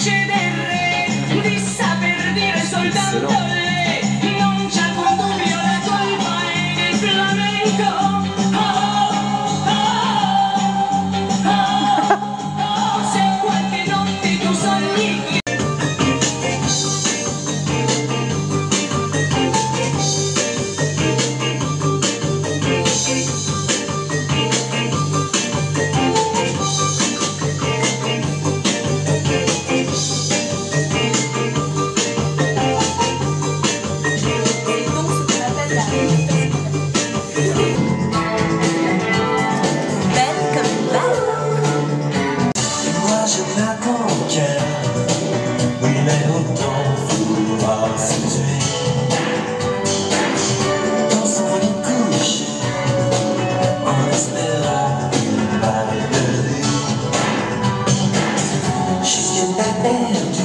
concederle di saper dire soltanto lei. Non c'è alcun dubbio, la colpa è del flamenco. Oh, oh, oh, oh, se qualche notte tu sogni che perdu.